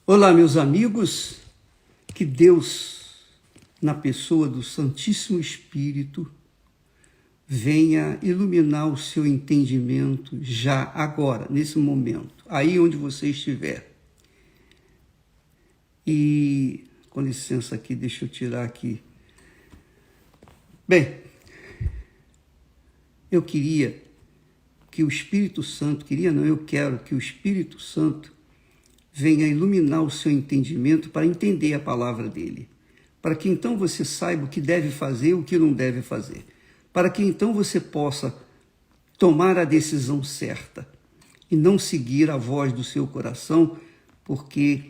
Olá, meus amigos, que Deus, na pessoa do Santíssimo Espírito, venha iluminar o seu entendimento já agora, nesse momento, aí onde você estiver. E, com licença aqui, deixa eu tirar aqui. Bem, eu queria que o Espírito Santo, eu quero que o Espírito Santo venha iluminar o seu entendimento para entender a palavra dele, para que então você saiba o que deve fazer e o que não deve fazer, para que então você possa tomar a decisão certa e não seguir a voz do seu coração, porque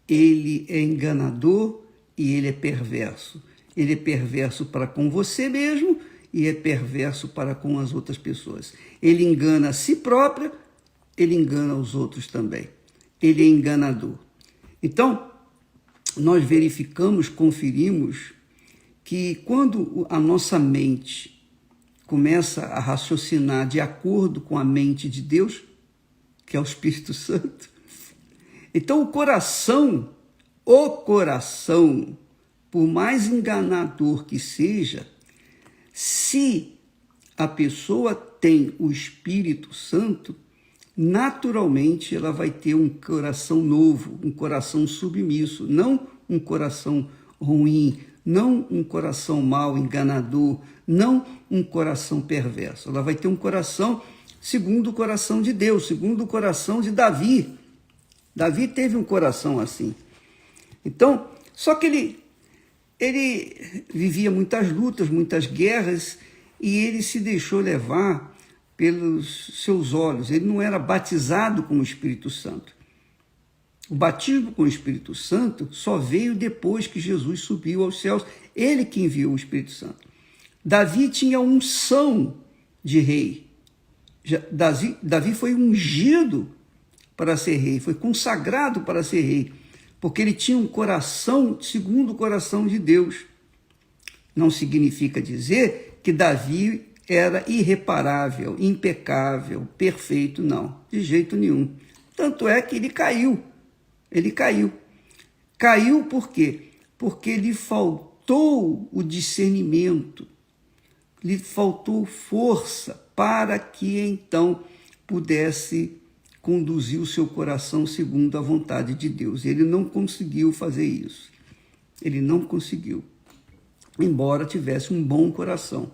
ele é enganador e ele é perverso. Ele é perverso para com você mesmo e é perverso para com as outras pessoas. Ele engana a si próprio, ele engana os outros também. Ele é enganador. Então, nós verificamos, conferimos, que quando a nossa mente começa a raciocinar de acordo com a mente de Deus, que é o Espírito Santo, então o coração, por mais enganador que seja, se a pessoa tem o Espírito Santo, naturalmente ela vai ter um coração novo, um coração submisso, não um coração ruim, não um coração mau, enganador, não um coração perverso. Ela vai ter um coração segundo o coração de Deus, segundo o coração de Davi. Davi teve um coração assim. Então, só que ele vivia muitas lutas, muitas guerras, e ele se deixou levar pelos seus olhos. Ele não era batizado com o Espírito Santo. O batismo com o Espírito Santo só veio depois que Jesus subiu aos céus. Ele que enviou o Espírito Santo. Davi tinha unção de rei. Davi foi ungido para ser rei, foi consagrado para ser rei, porque ele tinha um coração segundo o coração de Deus. Não significa dizer que Davi era irreparável, impecável, perfeito, não, de jeito nenhum. Tanto é que ele caiu. Caiu por quê? Porque lhe faltou o discernimento, lhe faltou força para que então pudesse conduzir o seu coração segundo a vontade de Deus. Ele não conseguiu fazer isso. Ele não conseguiu, embora tivesse um bom coração.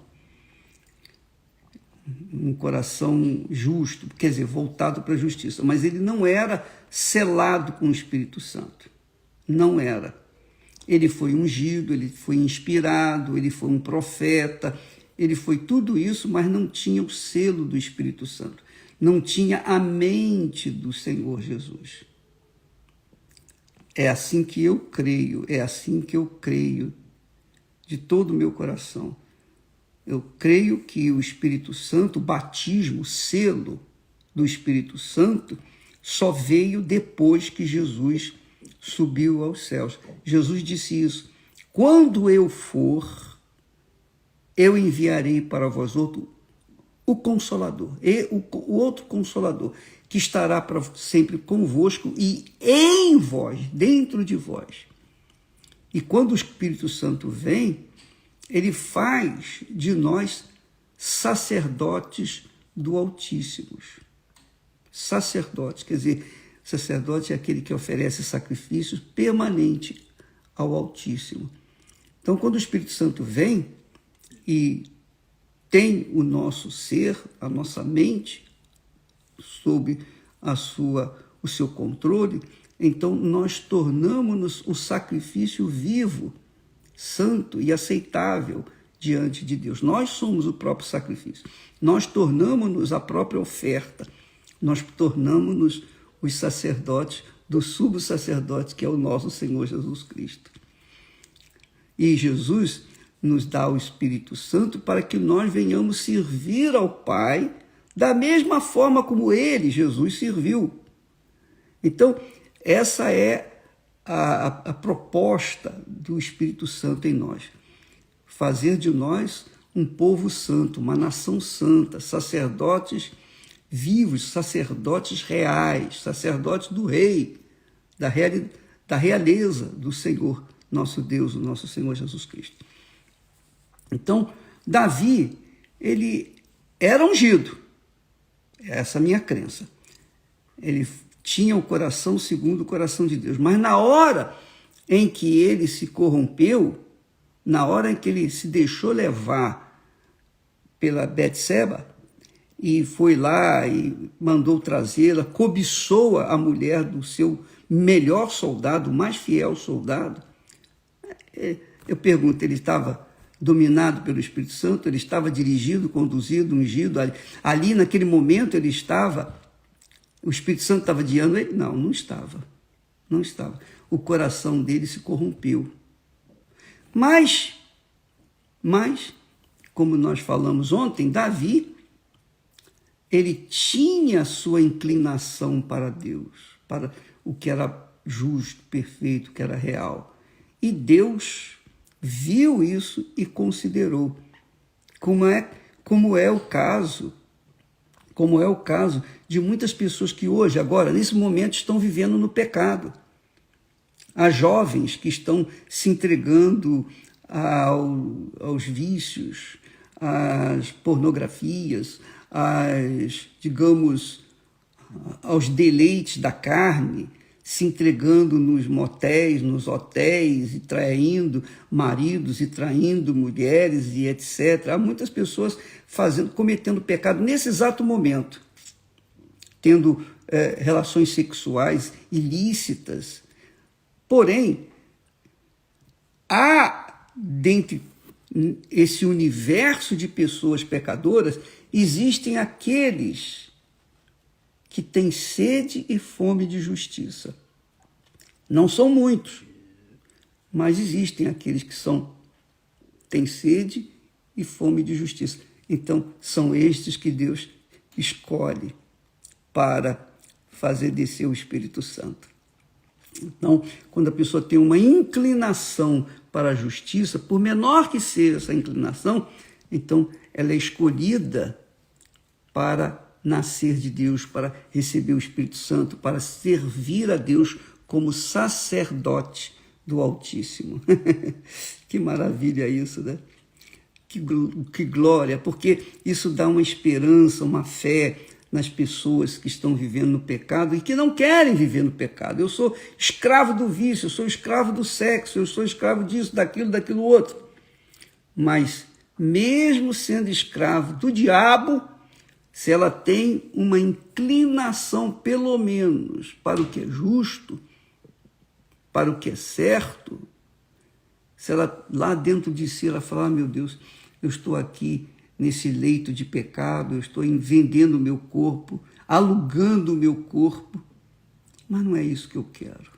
Um coração justo, quer dizer, voltado para a justiça, mas ele não era selado com o Espírito Santo, não era. Ele foi ungido, ele foi inspirado, ele foi um profeta, ele foi tudo isso, mas não tinha o selo do Espírito Santo, não tinha a mente do Senhor Jesus. É assim que eu creio, de todo o meu coração. Eu creio que o Espírito Santo, o batismo, o selo do Espírito Santo, só veio depois que Jesus subiu aos céus. Jesus disse isso: quando eu for, eu enviarei para vós outro o Consolador, e o outro Consolador, que estará para sempre convosco e em vós, dentro de vós. E quando o Espírito Santo vem, ele faz de nós sacerdotes do Altíssimo. Sacerdotes, quer dizer, sacerdote é aquele que oferece sacrifícios permanentes ao Altíssimo. Então, quando o Espírito Santo vem e tem o nosso ser, a nossa mente, sob o seu controle, então nós tornamos-nos o sacrifício vivo, santo e aceitável diante de Deus. Nós somos o próprio sacrifício. Nós tornamos-nos a própria oferta. Nós tornamos-nos os sacerdotes do sumo sacerdote, que é o nosso Senhor Jesus Cristo. E Jesus nos dá o Espírito Santo para que nós venhamos servir ao Pai da mesma forma como ele, Jesus, serviu. Então, essa é a proposta do Espírito Santo em nós. Fazer de nós um povo santo, uma nação santa, sacerdotes vivos, sacerdotes reais, sacerdotes do rei, da realeza do Senhor, nosso Deus, o nosso Senhor Jesus Cristo. Então, Davi, ele era ungido. Essa é a minha crença. Ele tinha o coração segundo o coração de Deus. Mas na hora em que ele se corrompeu, na hora em que ele se deixou levar pela Betseba, e foi lá e mandou trazê-la, cobiçou a mulher do seu melhor soldado, mais fiel soldado. Eu pergunto, ele estava dominado pelo Espírito Santo? Ele estava dirigido, conduzido, ungido? Ali naquele momento ele estava, o Espírito Santo estava guiando ele? Não, não estava. Não estava. O coração dele se corrompeu. Mas, como nós falamos ontem, Davi, ele tinha sua inclinação para Deus, para o que era justo, perfeito, que era real. E Deus viu isso e considerou, como é o caso de muitas pessoas que hoje, agora, nesse momento, estão vivendo no pecado. Há jovens que estão se entregando aos vícios, às pornografias, aos deleites da carne, se entregando nos motéis, nos hotéis, e traindo maridos e traindo mulheres e etc. Há muitas pessoas cometendo pecado nesse exato momento, tendo relações sexuais ilícitas. Porém, há dentro esse universo de pessoas pecadoras, existem aqueles que têm sede e fome de justiça. Não são muitos, mas existem aqueles que têm sede e fome de justiça. Então, são estes que Deus escolhe para fazer descer o Espírito Santo. Então, quando a pessoa tem uma inclinação para a justiça, por menor que seja essa inclinação, então ela é escolhida para nascer de Deus, para receber o Espírito Santo, para servir a Deus como sacerdote do Altíssimo. Que maravilha isso, né? Que glória, porque isso dá uma esperança, uma fé nas pessoas que estão vivendo no pecado e que não querem viver no pecado. Eu sou escravo do vício, eu sou escravo do sexo, eu sou escravo disso, daquilo outro. Mas, mesmo sendo escravo do diabo, se ela tem uma inclinação, pelo menos, para o que é justo, para o que é certo, se ela, lá dentro de si, ela falar, meu Deus, eu estou aqui nesse leito de pecado, eu estou vendendo o meu corpo, alugando o meu corpo, mas não é isso que eu quero.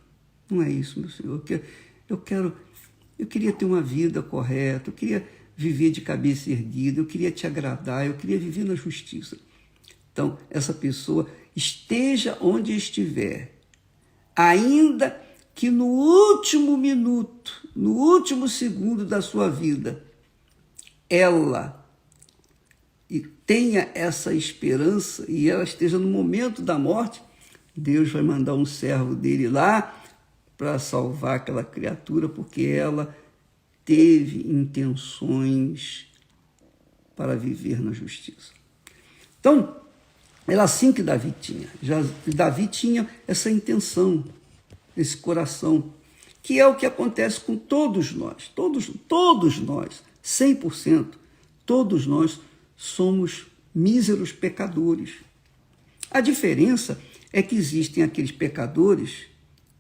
Não é isso, meu Senhor. Eu queria ter uma vida correta, eu queria viver de cabeça erguida, eu queria te agradar, eu queria viver na justiça. Então, essa pessoa, esteja onde estiver, ainda que no último minuto, no último segundo da sua vida, ela tenha essa esperança e ela esteja no momento da morte, Deus vai mandar um servo dele lá para salvar aquela criatura, porque ela teve intenções para viver na justiça. Então, era assim que Davi tinha. Davi tinha essa intenção, esse coração, que é o que acontece com todos nós, todos nós, 100%, todos nós somos míseros pecadores. A diferença é que existem aqueles pecadores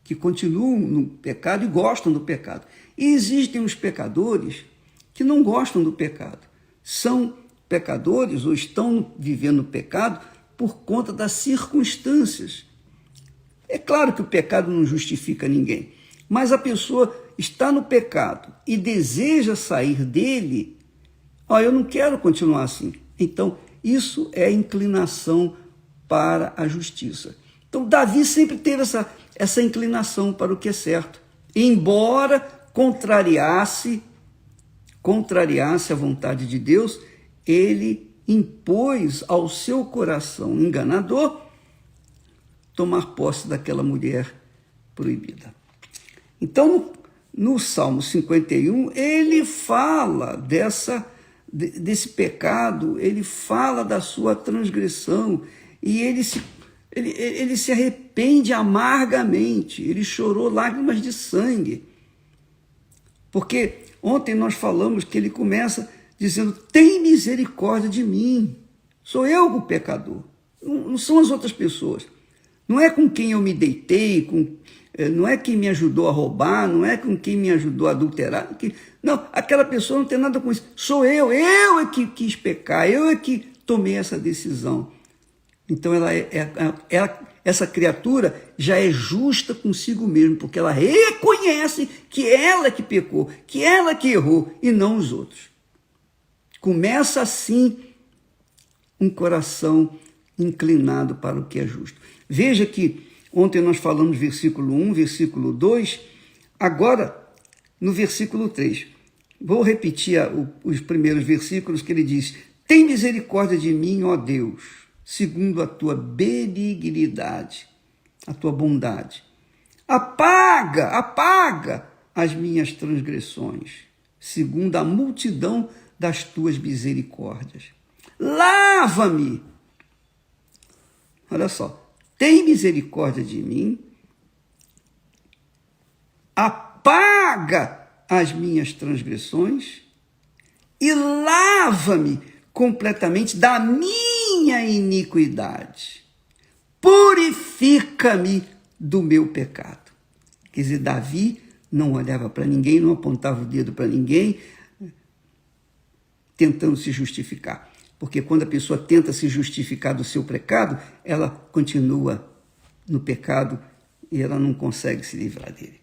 que continuam no pecado e gostam do pecado. E existem os pecadores que não gostam do pecado. São pecadores ou estão vivendo o pecado por conta das circunstâncias. É claro que o pecado não justifica ninguém, mas a pessoa está no pecado e deseja sair dele. Eu não quero continuar assim. Então, isso é inclinação para a justiça. Então, Davi sempre teve essa inclinação para o que é certo. Embora contrariasse a vontade de Deus, ele impôs ao seu coração enganador tomar posse daquela mulher proibida. Então, no Salmo 51, ele fala desse pecado, ele fala da sua transgressão, e ele se arrepende amargamente, ele chorou lágrimas de sangue. Porque ontem nós falamos que ele começa dizendo: tem misericórdia de mim, sou eu o pecador, não são as outras pessoas. Não é com quem eu me deitei, não é quem me ajudou a roubar, não é com quem me ajudou a adulterar. Não, aquela pessoa não tem nada com isso. Sou eu é que quis pecar, eu é que tomei essa decisão. Então essa criatura já é justa consigo mesmo, porque ela reconhece que ela que pecou, que ela que errou, e não os outros. Começa assim um coração inclinado para o que é justo. Veja que ontem nós falamos versículo 1, versículo 2, agora no versículo 3. Vou repetir os primeiros versículos que ele diz: tem misericórdia de mim, ó Deus, segundo a tua benignidade, a tua bondade. Apaga as minhas transgressões, segundo a multidão das tuas misericórdias. Lava-me. Olha só. Tem misericórdia de mim, apaga as minhas transgressões e lava-me completamente da minha iniquidade. Purifica-me do meu pecado. Quer dizer, Davi não olhava para ninguém, não apontava o dedo para ninguém, tentando se justificar. Porque quando a pessoa tenta se justificar do seu pecado, ela continua no pecado e ela não consegue se livrar dele.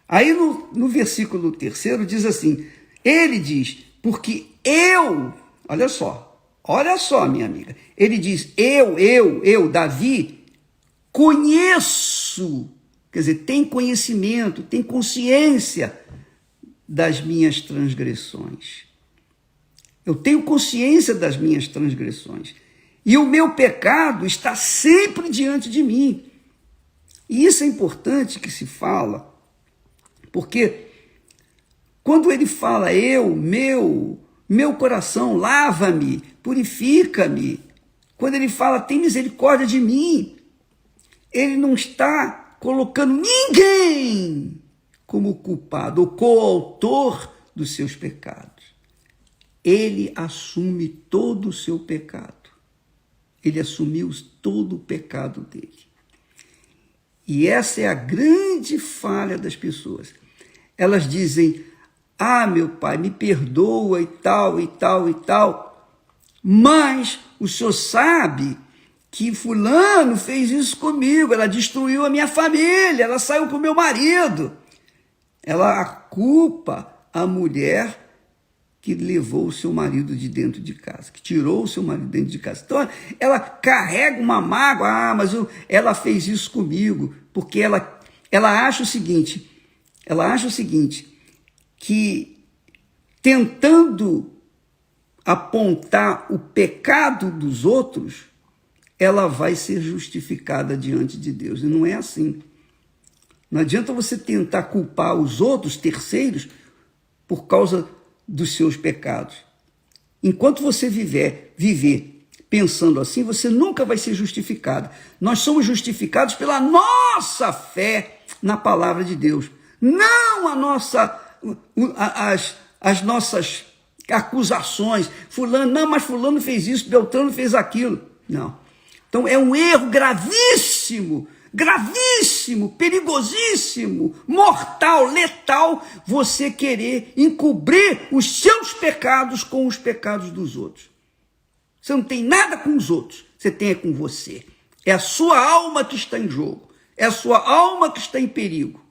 Aí no versículo 3 diz assim, ele diz, porque eu, olha só, minha amiga, ele diz, eu, Davi, conheço, quer dizer, tem conhecimento, tem consciência das minhas transgressões. Eu tenho consciência das minhas transgressões. E o meu pecado está sempre diante de mim. E isso é importante que se fala, porque quando ele fala meu coração, lava-me, purifica-me, quando ele fala, tem misericórdia de mim, ele não está colocando ninguém como culpado ou coautor dos seus pecados. Ele assume todo o seu pecado. Ele assumiu todo o pecado dele. E essa é a grande falha das pessoas. Elas dizem, meu pai, me perdoa e tal, mas o senhor sabe que fulano fez isso comigo, ela destruiu a minha família, ela saiu com o meu marido. Ela culpa a mulher que levou o seu marido de dentro de casa, que tirou o seu marido de dentro de casa. Então, ela carrega uma mágoa, mas ela fez isso comigo, porque ela acha o seguinte, que tentando apontar o pecado dos outros, ela vai ser justificada diante de Deus, e não é assim. Não adianta você tentar culpar os outros, terceiros, por causa dos seus pecados. Enquanto você viver pensando assim, você nunca vai ser justificado. Nós somos justificados pela nossa fé na palavra de Deus, não as nossas acusações. Mas fulano fez isso, Beltrano fez aquilo. Não. Então é um erro gravíssimo, perigosíssimo, mortal, letal, você querer encobrir os seus pecados com os pecados dos outros. Você não tem nada com os outros, você tem com você. É a sua alma que está em jogo, é a sua alma que está em perigo.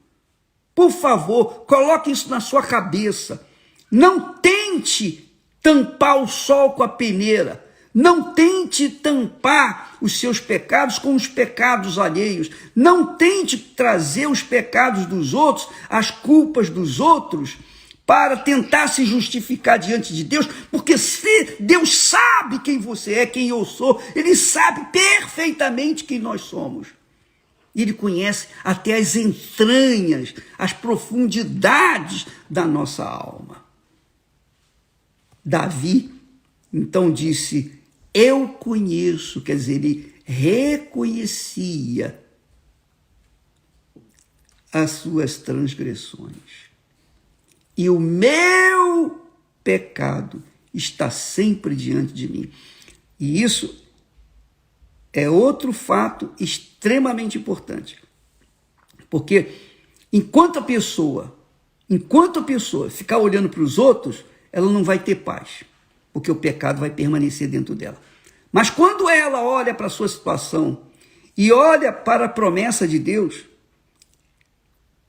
Por favor, coloque isso na sua cabeça. Não tente tampar o sol com a peneira. Não tente tampar os seus pecados com os pecados alheios. Não tente trazer os pecados dos outros, as culpas dos outros, para tentar se justificar diante de Deus, porque se Deus sabe quem você é, quem eu sou, Ele sabe perfeitamente quem nós somos. Ele conhece até as entranhas, as profundidades da nossa alma. Davi, então, disse, eu conheço, quer dizer, ele reconhecia as suas transgressões. E o meu pecado está sempre diante de mim. E isso é outro fato extremamente importante. Porque enquanto a pessoa ficar olhando para os outros, ela não vai ter paz, porque o pecado vai permanecer dentro dela. Mas quando ela olha para a sua situação e olha para a promessa de Deus,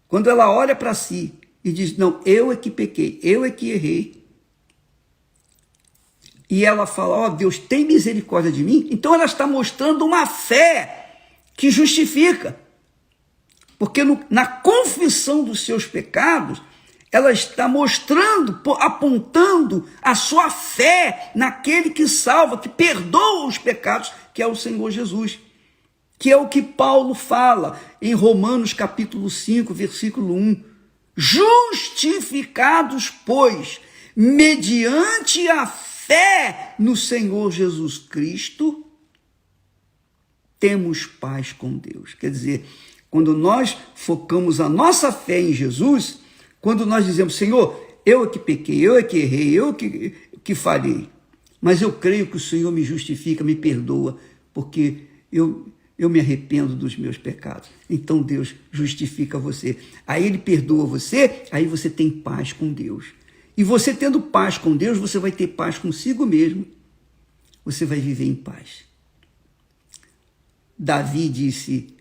quando ela olha para si e diz, não, eu é que pequei, eu é que errei, e ela fala, ó, Deus, tem misericórdia de mim, então ela está mostrando uma fé que justifica. Porque na confissão dos seus pecados, ela está mostrando, apontando a sua fé naquele que salva, que perdoa os pecados, que é o Senhor Jesus. Que é o que Paulo fala em Romanos capítulo 5, versículo 1. Justificados, pois, mediante a fé no Senhor Jesus Cristo, temos paz com Deus. Quer dizer, quando nós focamos a nossa fé em Jesus, quando nós dizemos, Senhor, eu é que pequei, eu é que errei, eu que falhei, mas eu creio que o Senhor me justifica, me perdoa, porque eu me arrependo dos meus pecados. Então Deus justifica você. Aí Ele perdoa você, aí você tem paz com Deus. E você tendo paz com Deus, você vai ter paz consigo mesmo. Você vai viver em paz. Davi disse,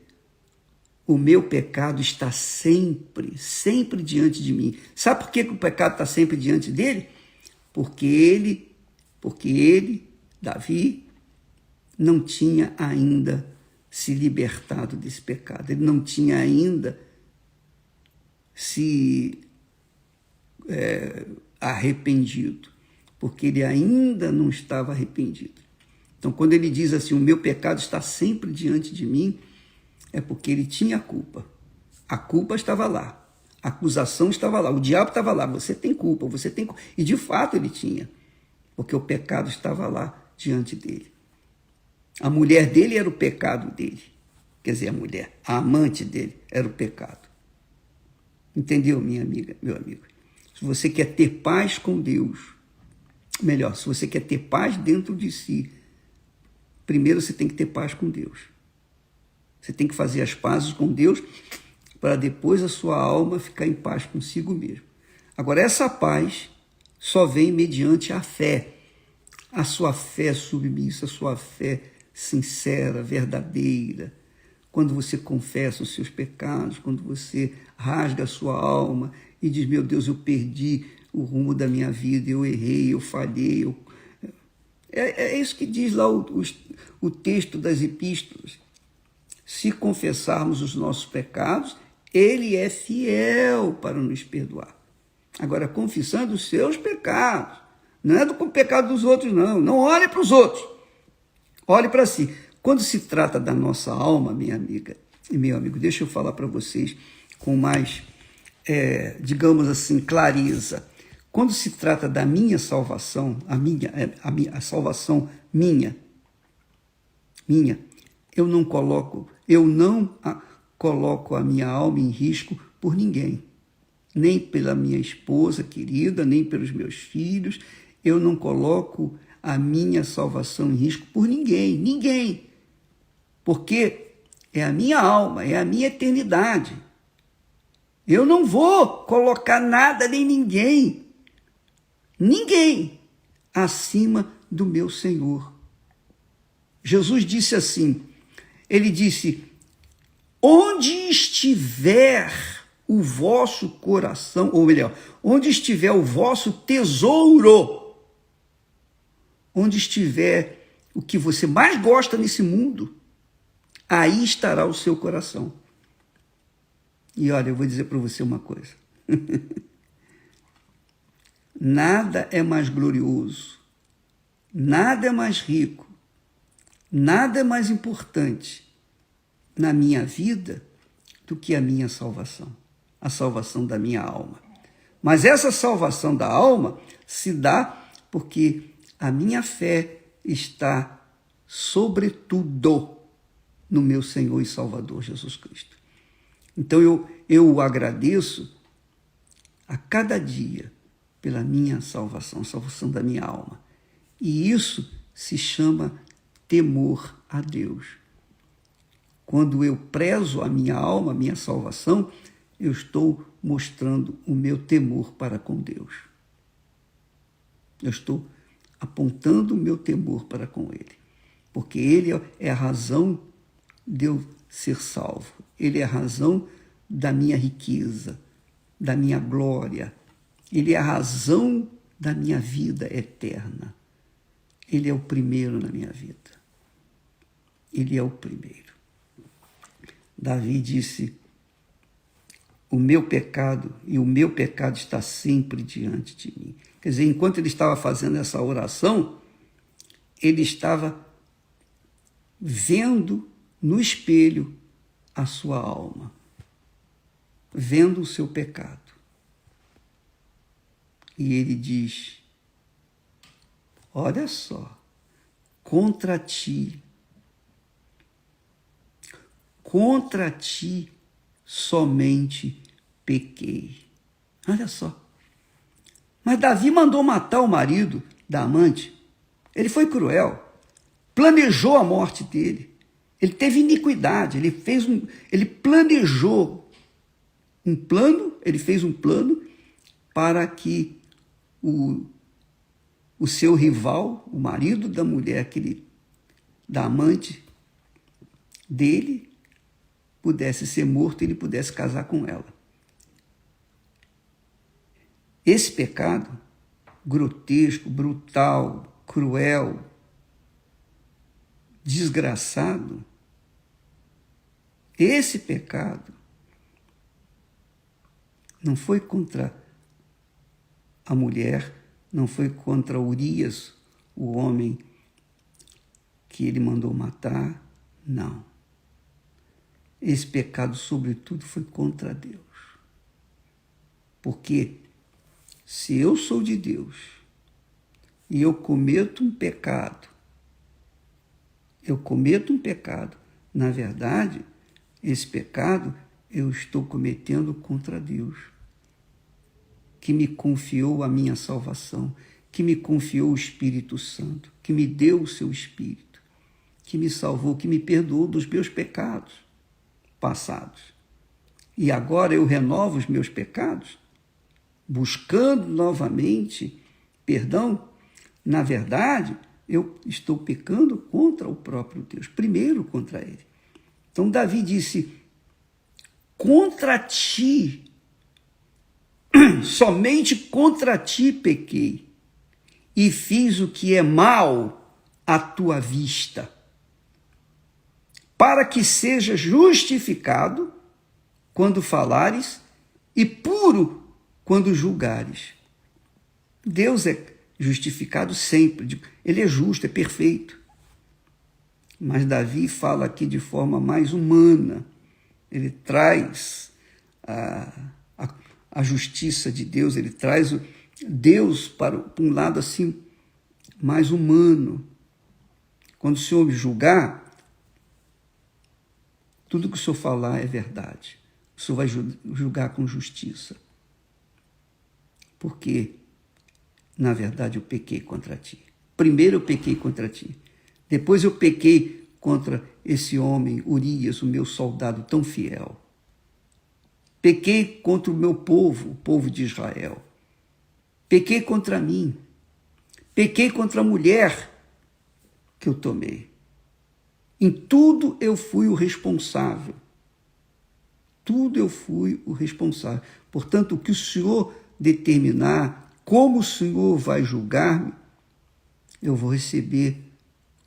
o meu pecado está sempre diante de mim. Sabe por que o pecado está sempre diante dele? Porque ele, Davi, não tinha ainda se libertado desse pecado. Ele não tinha ainda se arrependido, porque ele ainda não estava arrependido. Então, quando ele diz assim, o meu pecado está sempre diante de mim, é porque ele tinha a culpa. A culpa estava lá, a acusação estava lá, o diabo estava lá, você tem culpa, você tem culpa. E de fato ele tinha, porque o pecado estava lá diante dele. A mulher dele era o pecado dele. Quer dizer, a amante dele era o pecado. Entendeu, minha amiga, meu amigo? Se você quer ter paz com Deus, melhor, se você quer ter paz dentro de si, primeiro você tem que ter paz com Deus. Você tem que fazer as pazes com Deus para depois a sua alma ficar em paz consigo mesmo. Agora, essa paz só vem mediante a fé. A sua fé submissa, a sua fé sincera, verdadeira. Quando você confessa os seus pecados, quando você rasga a sua alma e diz, meu Deus, eu perdi o rumo da minha vida, eu errei, eu falhei. É isso que diz lá o texto das epístolas. Se confessarmos os nossos pecados, Ele é fiel para nos perdoar. Agora, confessando os seus pecados, não é do pecado dos outros, não. Não olhe para os outros, olhe para si. Quando se trata da nossa alma, minha amiga e meu amigo, deixa eu falar para vocês com mais, digamos assim, clareza. Quando se trata da minha salvação, a salvação minha, eu não coloco a minha alma em risco por ninguém, nem pela minha esposa querida, nem pelos meus filhos. Eu não coloco a minha salvação em risco por ninguém, porque é a minha alma, é a minha eternidade. Eu não vou colocar nada nem ninguém acima do meu Senhor. Jesus disse assim, ele disse, onde estiver o vosso coração, ou melhor, onde estiver o vosso tesouro, onde estiver o que você mais gosta nesse mundo, aí estará o seu coração. E olha, eu vou dizer para você uma coisa. Nada é mais glorioso, nada é mais rico, nada é mais importante na minha vida do que a minha salvação, a salvação da minha alma. Mas essa salvação da alma se dá porque a minha fé está, sobretudo, no meu Senhor e Salvador Jesus Cristo. Então eu o agradeço a cada dia pela minha salvação, a salvação da minha alma. E isso se chama temor a Deus. Quando eu prezo a minha alma, a minha salvação, eu estou mostrando o meu temor para com Deus. Eu estou apontando o meu temor para com Ele. Porque Ele é a razão de eu ser salvo. Ele é a razão da minha riqueza, da minha glória. Ele é a razão da minha vida eterna. Ele é o primeiro na minha vida. Ele é o primeiro. Davi disse: o meu pecado está sempre diante de mim. Quer dizer, enquanto ele estava fazendo essa oração, ele estava vendo no espelho a sua alma, vendo o seu pecado. E ele diz: olha só, contra ti somente pequei. Olha só. Mas Davi mandou matar o marido da amante. Ele foi cruel, planejou a morte dele. Ele teve iniquidade, ele planejou um plano, ele fez um plano para que o seu rival, o marido da mulher, da amante dele, pudesse ser morto e ele pudesse casar com ela. Esse pecado grotesco, brutal, cruel, desgraçado, esse pecado não foi contra a mulher, não foi contra Urias, o homem que ele mandou matar, não. Esse pecado, sobretudo, foi contra Deus. Porque se eu sou de Deus e eu cometo um pecado, na verdade, esse pecado eu estou cometendo contra Deus, que me confiou a minha salvação, que me confiou o Espírito Santo, que me deu o seu Espírito, que me salvou, que me perdoou dos meus pecados passados. E agora eu renovo os meus pecados, buscando novamente perdão. Na verdade, eu estou pecando contra o próprio Deus, primeiro contra Ele. Então Davi disse: contra ti, somente contra ti pequei, e fiz o que é mal à tua vista, para que seja justificado quando falares e puro quando julgares. Deus é justificado sempre, ele é justo, é perfeito. Mas Davi fala aqui de forma mais humana, ele traz a justiça de Deus, ele traz Deus para um lado assim mais humano. Quando o Senhor me julgar, tudo que o Senhor falar é verdade. O Senhor vai julgar com justiça. Porque, na verdade, eu pequei contra ti. Primeiro eu pequei contra ti. Depois eu pequei contra esse homem, Urias, o meu soldado tão fiel. Pequei contra o meu povo, o povo de Israel. Pequei contra mim. Pequei contra a mulher que eu tomei. Em tudo eu fui o responsável. Tudo eu fui o responsável. Portanto, o que o Senhor determinar, como o Senhor vai julgar-me, eu vou receber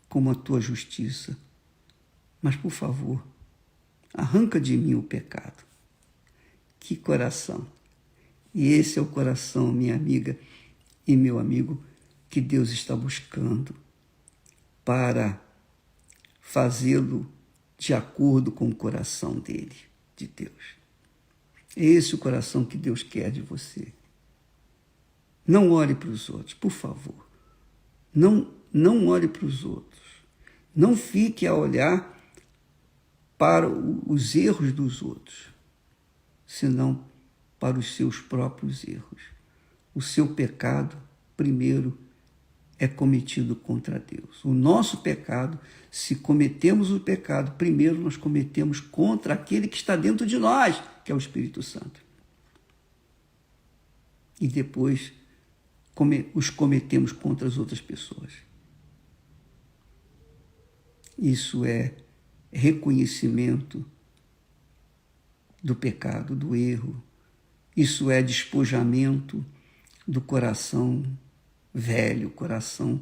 como a tua justiça. Mas, por favor, arranca de mim o pecado. Que coração! E esse é o coração, minha amiga e meu amigo, que Deus está buscando para fazê-lo de acordo com o coração dele, de Deus. É esse o coração que Deus quer de você. Não olhe para os outros, por favor. Não olhe para os outros. Não fique a olhar para os erros dos outros, senão para os seus próprios erros. O seu pecado, primeiro, é cometido contra Deus. O nosso pecado, se cometemos o pecado, primeiro nós cometemos contra aquele que está dentro de nós, que é o Espírito Santo. E depois os cometemos contra as outras pessoas. Isso é reconhecimento do pecado, do erro. Isso é despojamento do coração velho, coração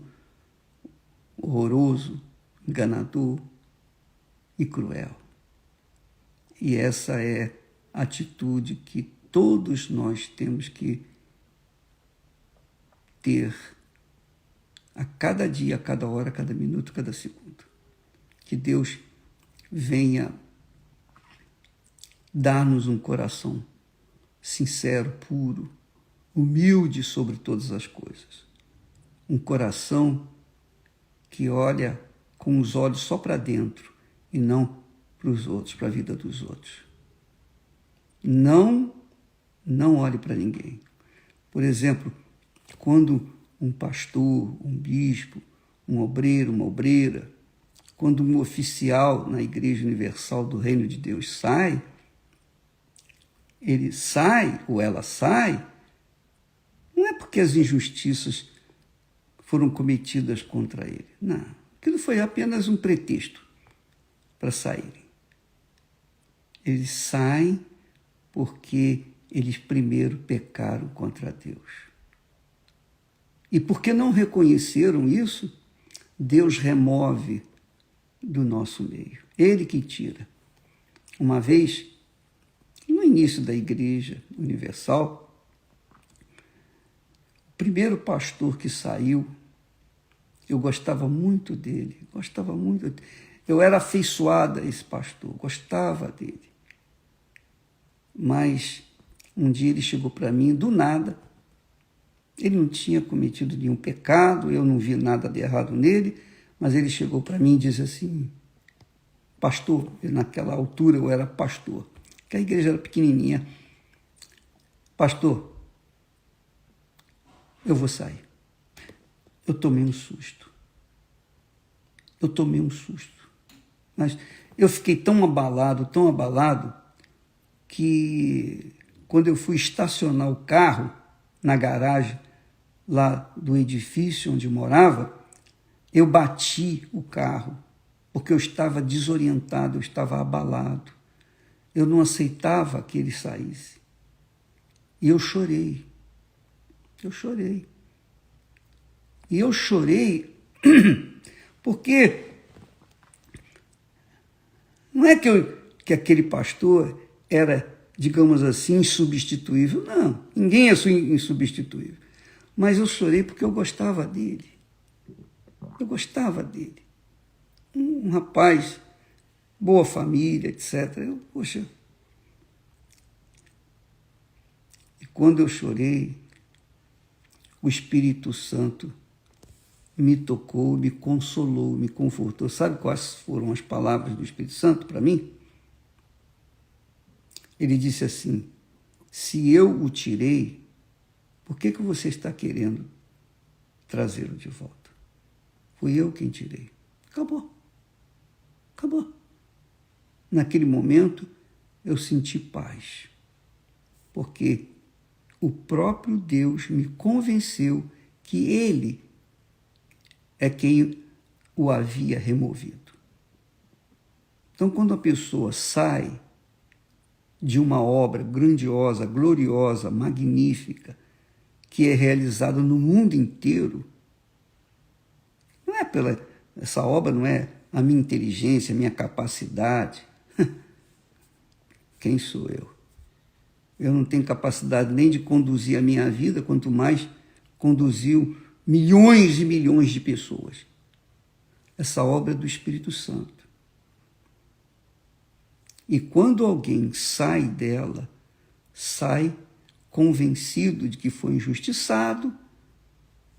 horroroso, enganador e cruel. E essa é a atitude que todos nós temos que ter a cada dia, a cada hora, a cada minuto, a cada segundo. Que Deus venha dar-nos um coração sincero, puro, humilde sobre todas as coisas. Um coração que olha com os olhos só para dentro e não para os outros, para a vida dos outros. Não olhe para ninguém. Por exemplo, quando um pastor, um bispo, um obreiro, uma obreira, quando um oficial na Igreja Universal do Reino de Deus sai, ele sai ou ela sai, não é porque as injustiças foram cometidas contra ele. Não, aquilo foi apenas um pretexto para saírem. Eles saem porque eles primeiro pecaram contra Deus. E porque não reconheceram isso, Deus remove do nosso meio. Ele que tira. Uma vez, no início da Igreja Universal, o primeiro pastor que saiu, eu gostava muito dele, Eu era afeiçoada a esse pastor, gostava dele. Mas um dia ele chegou para mim, do nada. Ele não tinha cometido nenhum pecado, eu não vi nada de errado nele, mas ele chegou para mim e disse assim, pastor, naquela altura eu era pastor, que a igreja era pequenininha, pastor, eu vou sair. Eu tomei um susto. Mas eu fiquei tão abalado, que quando eu fui estacionar o carro na garagem lá do edifício onde morava, eu bati o carro, porque eu estava desorientado, eu estava abalado. Eu não aceitava que ele saísse. E eu chorei. E eu chorei porque não é que aquele pastor era, digamos assim, insubstituível. Não, ninguém é insubstituível. Mas eu chorei porque eu gostava dele. Um rapaz, boa família, etc. E quando eu chorei, o Espírito Santo me tocou, me consolou, me confortou. Sabe quais foram as palavras do Espírito Santo para mim? Ele disse assim, se eu o tirei, por que você está querendo trazê-lo de volta? Fui eu quem tirei. Acabou. Naquele momento, eu senti paz, porque o próprio Deus me convenceu que Ele é quem o havia removido. Então, quando a pessoa sai de uma obra grandiosa, gloriosa, magnífica, que é realizada no mundo inteiro, essa obra não é a minha inteligência, a minha capacidade. Quem sou eu? Eu não tenho capacidade nem de conduzir a minha vida, quanto mais conduziu milhões e milhões de pessoas. Essa obra é do Espírito Santo. E quando alguém sai dela, sai convencido de que foi injustiçado,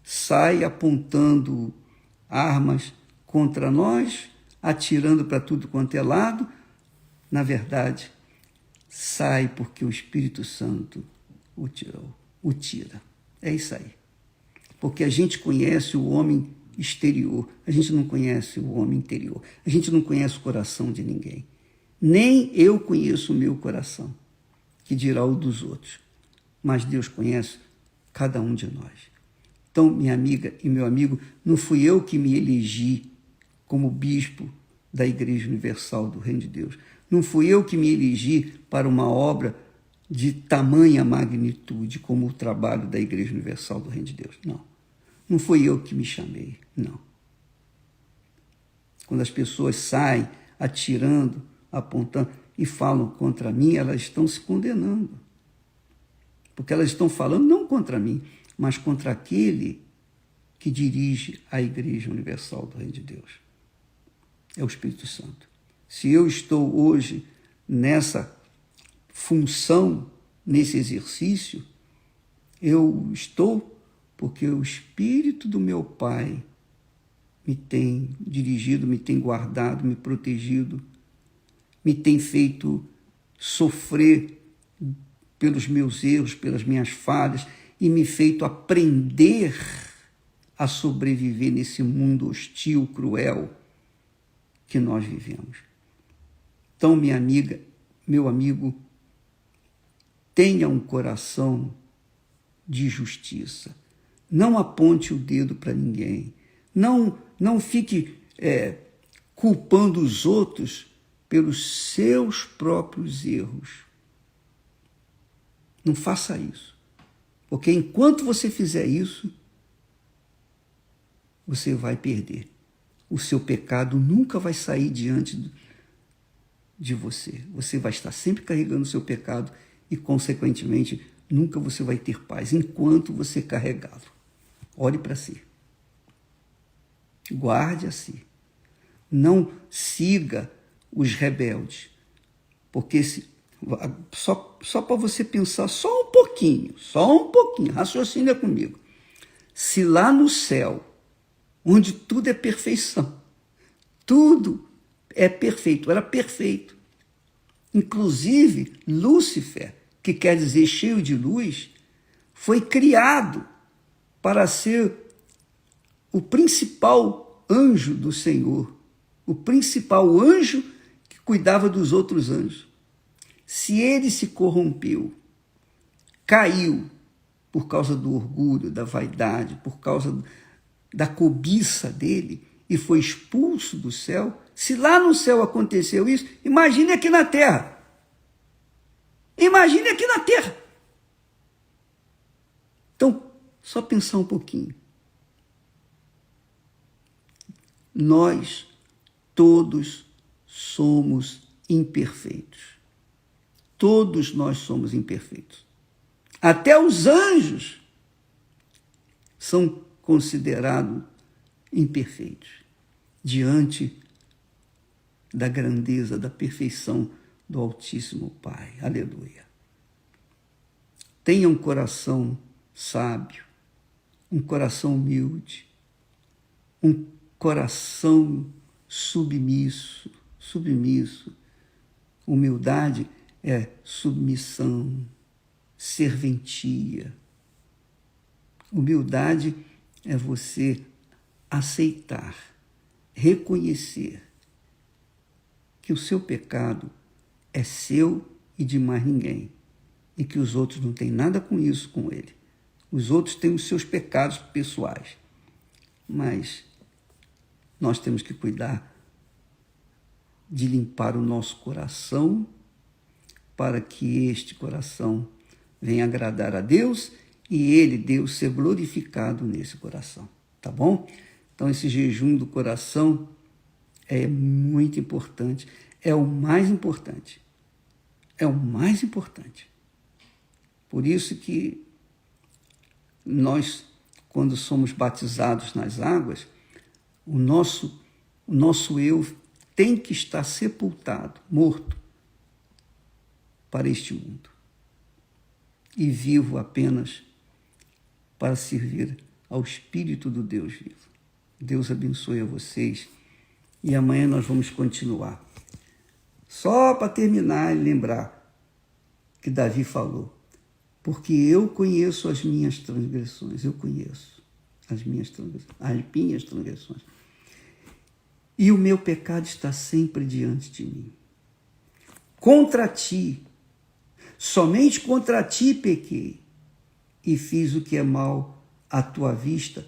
sai apontando armas contra nós, atirando para tudo quanto é lado. Na verdade, sai porque o Espírito Santo o tira. É isso aí. Porque a gente conhece o homem exterior, a gente não conhece o homem interior, a gente não conhece o coração de ninguém. Nem eu conheço o meu coração, que dirá o dos outros. Mas Deus conhece cada um de nós. Então, minha amiga e meu amigo, não fui eu que me elegi como bispo da Igreja Universal do Reino de Deus. Não fui eu que me elegi para uma obra de tamanha magnitude como o trabalho da Igreja Universal do Reino de Deus. Não. Não fui eu que me chamei, não. Quando as pessoas saem atirando, apontando e falam contra mim, elas estão se condenando. Porque elas estão falando não contra mim, mas contra aquele que dirige a Igreja Universal do Reino de Deus. É o Espírito Santo. Se eu estou hoje nessa função, nesse exercício, eu estou porque o Espírito do meu Pai me tem dirigido, me tem guardado, me protegido, me tem feito sofrer pelos meus erros, pelas minhas falhas, e me feito aprender a sobreviver nesse mundo hostil, cruel que nós vivemos. Então, minha amiga, meu amigo, tenha um coração de justiça. Não aponte o dedo para ninguém. Não fique culpando os outros pelos seus próprios erros. Não faça isso. Porque enquanto você fizer isso, você vai perder. O seu pecado nunca vai sair diante de você. Você vai estar sempre carregando o seu pecado e, consequentemente, nunca você vai ter paz enquanto você carregá-lo. Olhe para si. Guarde a si. Não siga os rebeldes. Porque só para você pensar só um pouquinho, raciocina comigo. Se lá no céu, onde tudo é perfeição, tudo é perfeito, era perfeito. Inclusive, Lúcifer, que quer dizer cheio de luz, foi criado para ser o principal anjo do Senhor, o principal anjo que cuidava dos outros anjos. Se ele se corrompeu, caiu por causa do orgulho, da vaidade, por causa da cobiça dele e foi expulso do céu, se lá no céu aconteceu isso, imagine aqui na terra. Imagine aqui na terra. Então, só pensar um pouquinho. Nós todos somos imperfeitos. Todos nós somos imperfeitos. Até os anjos são considerados imperfeitos diante da grandeza, da perfeição do Altíssimo Pai. Aleluia. Tenha um coração sábio, um coração humilde, um coração submisso. Humildade é submissão, serventia. Humildade é você aceitar, reconhecer que o seu pecado é seu e de mais ninguém, e que os outros não têm nada com isso com ele. Os outros têm os seus pecados pessoais, mas nós temos que cuidar de limpar o nosso coração para que este coração venha agradar a Deus e ele, Deus, ser glorificado nesse coração, tá bom? Então, esse jejum do coração é muito importante, é o mais importante. É o mais importante. Por isso que nós, quando somos batizados nas águas, o nosso eu tem que estar sepultado, morto, para este mundo e vivo apenas para servir ao Espírito do Deus vivo. Deus abençoe a vocês e amanhã nós vamos continuar. Só para terminar e lembrar que Davi falou, porque eu conheço as minhas transgressões, eu conheço as minhas transgressões, e o meu pecado está sempre diante de mim. Contra ti, somente contra ti pequei, e fiz o que é mal à tua vista,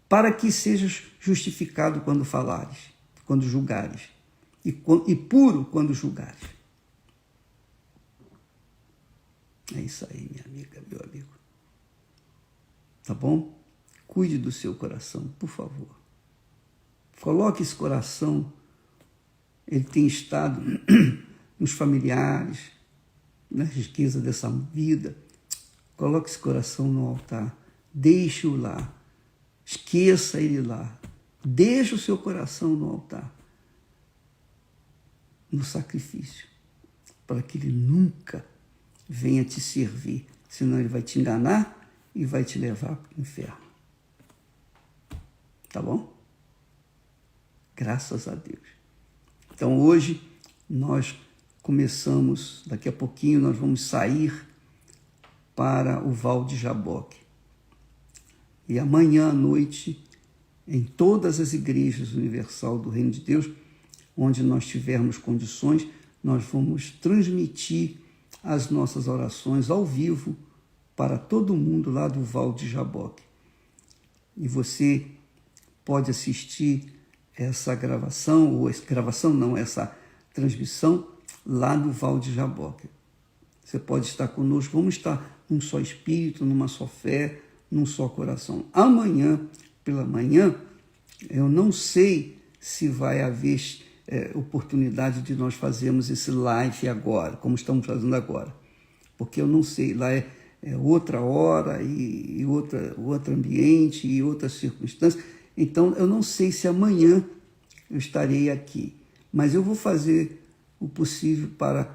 para que sejas justificado quando falares, quando julgares, e puro quando julgares. É isso aí, minha amiga, meu amigo. Tá bom? Cuide do seu coração, por favor. Coloque esse coração, ele tem estado nos familiares, na riqueza dessa vida. Coloque esse coração no altar, deixe-o lá, esqueça ele lá, deixe o seu coração no altar, no sacrifício, para que ele nunca venha te servir, senão ele vai te enganar e vai te levar para o inferno. Tá bom? Graças a Deus. Então hoje nós começamos, daqui a pouquinho nós vamos sair para o Val de Jaboque. E amanhã à noite, em todas as igrejas universal do Reino de Deus, onde nós tivermos condições, nós vamos transmitir as nossas orações ao vivo para todo mundo lá do Val de Jaboque. E você pode assistir essa gravação, ou essa transmissão lá no Val de Jaboque. Você pode estar conosco, vamos estar num só espírito, numa só fé, num só coração. Amanhã, pela manhã, eu não sei se vai haver oportunidade de nós fazermos esse live agora, como estamos fazendo agora, porque eu não sei, lá é outra hora e outro ambiente e outras circunstâncias, então eu não sei se amanhã eu estarei aqui, mas eu vou fazer o possível para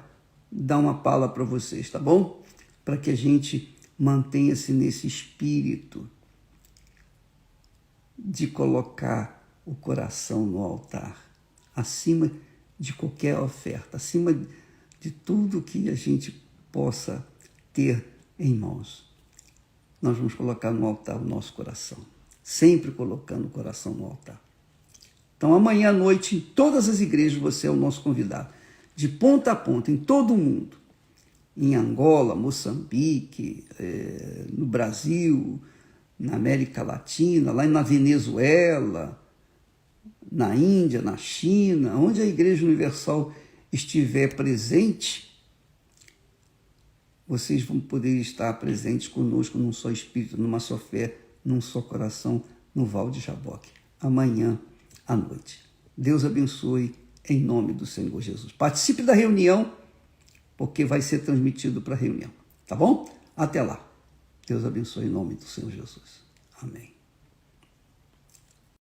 dar uma palavra para vocês, tá bom? Para que a gente mantenha-se nesse espírito de colocar o coração no altar, acima de qualquer oferta, acima de tudo que a gente possa ter em mãos. Nós vamos colocar no altar o nosso coração, sempre colocando o coração no altar. Então, amanhã à noite, em todas as igrejas, você é o nosso convidado, de ponta a ponta, em todo o mundo, em Angola, Moçambique, no Brasil, na América Latina, lá na Venezuela, na Índia, na China, onde a Igreja Universal estiver presente, vocês vão poder estar presentes conosco num só espírito, numa só fé, num só coração, no Val de Jaboque, amanhã à noite. Deus abençoe em nome do Senhor Jesus. Participe da reunião, porque vai ser transmitido para a reunião, tá bom? Até lá. Deus abençoe em nome do Senhor Jesus. Amém.